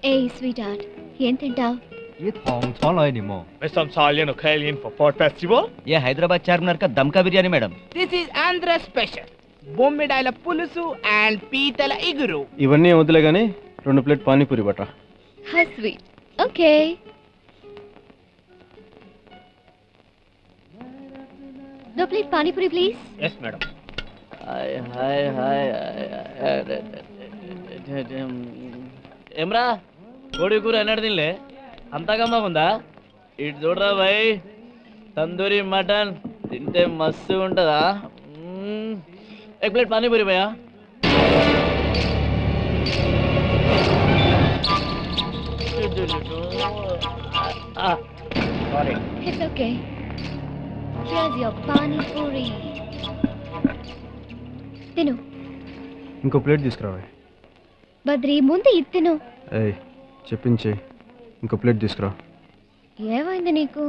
ఏ sweet heart ఏం తింటావు? ये थोंग है निमो With some Italian or Italian for Fort Festival? ये हैदराबाद चारमीनार का दम का biryani madam. This is Andhra special బొమ్మిడాయల పులుసు అండ్ పీతల ఇగురు. ఇవన్నీ వదిలే గానీ 2 ప్లేట్ పానీపూరి బట్రా. How sweet. ఓకే. దో plate panipuri please. Yes, madam. हाय हाय हाय ఏమ్రా కోడి కూర ఎన్నడు తినలే అంతా కమ్మగుందా ఇటు చూడరా భాయ్ తందూరి మటన్ తింటే మస్తు ఉంటుందా एक प्लेट पानी पूरी भैया Sorry. It's okay. Here's your pani puri. తిను. ఇంకో ప్లేట్ తీసుకురావే. బద్రి ముందు ఇది తిను. ఏయ్ చెప్పించే ఇంకో ప్లేట్ తీసుకురా. ఏమైంది నీకు?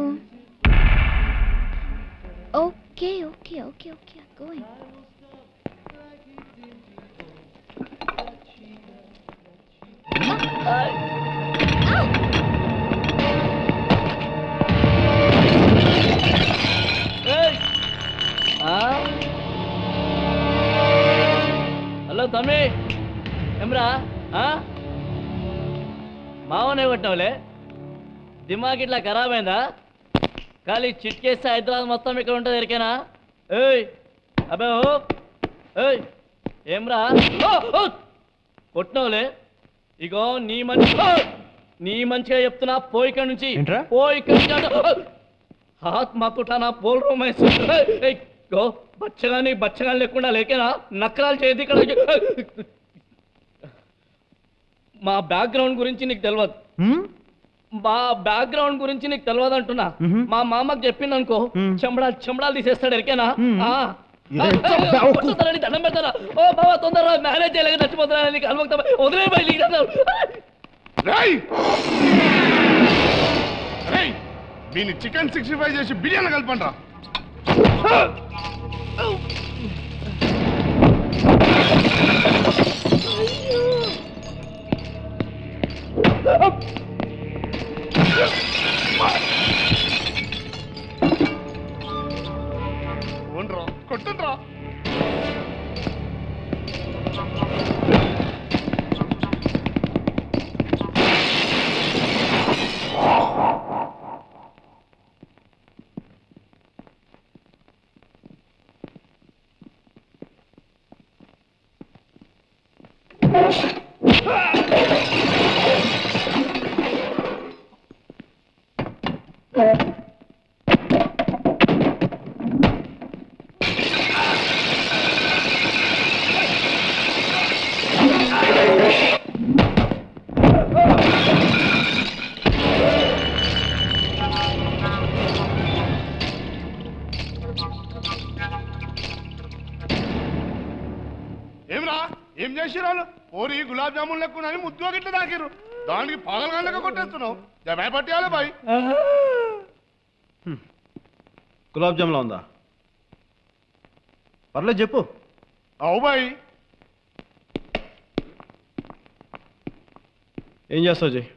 Okay okay okay okay going. Hello తమ్మి ఏమ్రా మావనే కొట్టినవులే దిమాగ్ ఇట్లా ఖరాబ్ అయిందా ఖాళీ చిట్కేస్తే హైదరాబాద్ మొత్తం ఇక్కడ ఉంటుంది ఎరికేనా ఏయ్ అబ్బే ఓ ఏయ్ ఏమ్రా కొట్టినవులే ఇగో నీ మంచిగా చెప్తున్నా పోయి ఇక్కడ నుంచి పోయి ఇక్కడ నుంచి హాత్ మాకుట్లానా బోల్ రో మై గో బచ్చగాని లేకుండా లేకేనా నక్కరాలు చేయదు ఇక్కడ మా బ్యాక్గ్రౌండ్ గురించి నీకు తెలియదు మా బ్యాక్గ్రౌండ్ గురించి నీకు తెలియదు అంటున్నా మా మామకు చెప్పింది అనుకో చెంబడాలు తీసేస్తాడు ఎరికేనా దండం పెడతారా ఓ బాబా తొందరగా మ్యారేజ్ చేయలేక చచ్చిపోతున్నా నీకు అనుభక్త వదిలే దీన్ని చికెన్ 65 చేసి బిర్యానీ కలపండి రా. కొట్టండ్రా ఏం చేసిరాలు ఓరి గులాబ్ జామున్ లెక్కునని ముద్దుగా గిట్ల తాకిరు దానికి పాగలగండగా కొట్టేస్తున్నావు జమే పట్టియాలే బాయ్ గులాబ్ జామ్లా ఉందా పర్లేదు చెప్పు అవు బాయ్ ఏం చేస్తావు చెయ్యి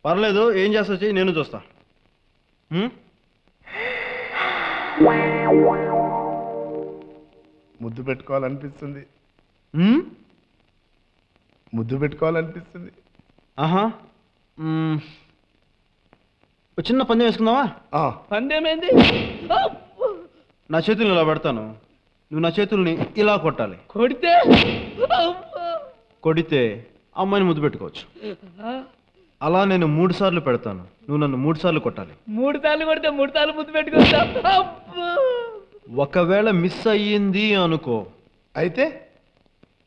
పర్లేదు ఏం చేస్తావు చెయ్యి నేను చూస్తా ముద్దు పెట్టుకోవాలనిపిస్తుంది ముద్దు పెట్టుకోవాలనిపిస్తుంది ఆహా చిన్న పందెం వేసుకుందావా పందెమేంది నా చేతుల్ని ఇలా పెడతాను నువ్వు నా చేతుల్ని ఇలా కొట్టాలి కొడితే అమ్మాయిని ముద్దు పెట్టుకోవచ్చు అలా నేను 3 సార్లు పెడతాను నువ్వు నన్ను 3 సార్లు కొట్టాలి 3 సార్లు కొడితే 3 సార్లు ముద్దు పెట్టుకోవచ్చా ఒకవేళ మిస్ అయ్యింది అనుకో అయితే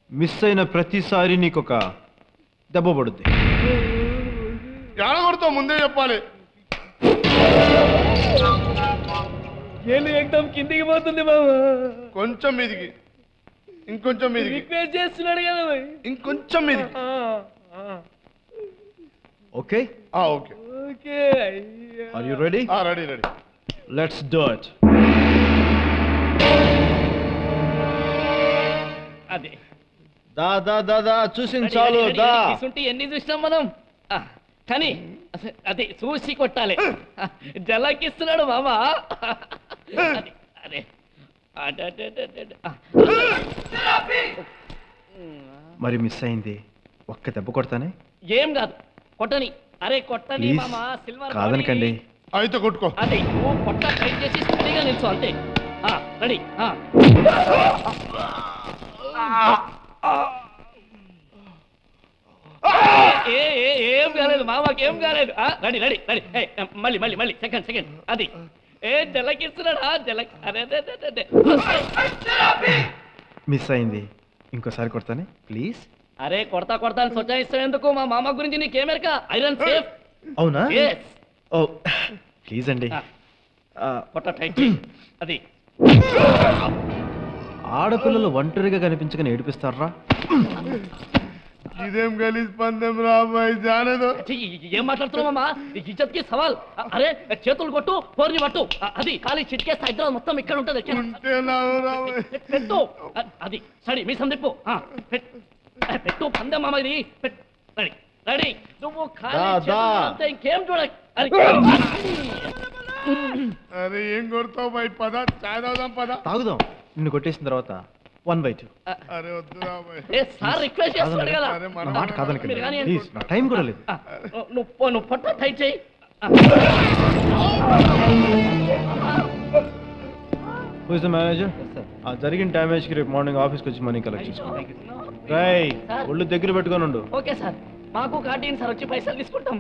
మిస్ అయిన ప్రతిసారి నీకు ఒక దెబ్బ పడుద్ది కొడతావు ముందే చెప్పాలి ఏళ్ళు ఎక్దమ్ కిందికి పోతుంది బాబు కొంచెం మీదికి ఇంకొంచెం మీదికి రిక్వెస్ట్ చేస్తున్నాడు కదా ఇంకొంచెం మీదికి okay okay okay are you ready ready let's do it అదే దా దా దా దా చూసింది చాలు దా. ఇసుంటి ఎన్ని చూసినాం మనం ఆ, కానీ అది చూసి కొట్టాలి. జలకిస్తున్నాడు మామ. అది, అరే అడడడడడ. మరి మిస్ అయింది, ఒక్క దెబ్బ కొడతానే. ఏం కాదు, కొట్టని. అరే కొట్టని ప్లీజ్ మామ. సిల్వర్ కాదనకండి. అయితే కొట్టుకో. అదే నువ్వు పొట్ట టైట్ చేసి స్టడీగా నిల్చో అంతే. రెడీ. ఏం కాలేదు మామకి, ఏం కాలేదు. Ready ready ready. మళ్ళీ మళ్ళీ మళ్ళీ సెకండ్ సెకండ్. అది జలకిస్తున్నాడా జలక్. అరే మిస్ అయింది, ఇంకోసారి కొడతానే ప్లీజ్. అరే కొడతా కొడతా అని సొచ్చాయిస్తావు ఎందుకు? మా మామ గురించి నీకేమెరక? Iron safe. అవునా? Yes. ఓ ప్లీజ్ అండి. పొట్ట టైట్ చేయి. అది ఆడపిల్లలు ఒంటరిగా కనిపించగానే ఏడిపిస్తారా? ఇదేం గలీజ్ పందెం రా అమ్మాయి జానదు. ఏం మాట్లాడుతున్నావు మామ? ఇజ్జత్కి సవాల్. అరే చేతులు కొట్టు, పోర్ని పట్టు. అది ఖాళీ చిటికేస్తే హైదరాబాద్ మొత్తం ఇక్కడ ఉంటుంది. ఉంటే లావు రా అమ్మాయి. పెట్టు. అది సరే మీ సందిప్పు. పెట్టు పందెం మామ ఇది. Ready ready. నువ్వు ఖాళీ దా, దా. చేతులు అంతే, ఇంకేం చూడ. అరే ఏం కొడతావు బాయ్? పద చాయ్ తాగుదాం పద. తాగుదాం. నిన్ను కొట్టేసిన తర్వాత 1/2. అరే వద్దు రా అమ్మాయి. సార్ రిక్వెస్ట్ చేస్తున్నాడు కదా. అరే నా మాట కాదనకండి మీరు కానీ ప్లీజ్, నా టైం కూడా లేదు. నువ్వు పొట్ట టైట్ చేయి. Who is the manager? ఆ జరిగిన డ్యామేజ్కి రేపు మార్నింగ్ ఆఫీస్కి వచ్చి మనీ కలెక్ట్ చేసుకోండి. రై ఒళ్ళు దగ్గర పెట్టుకొని ఉండు. Okay sir. మాకు కార్టీన్ సార్ వచ్చి పైసలు తీసుకుంటాం.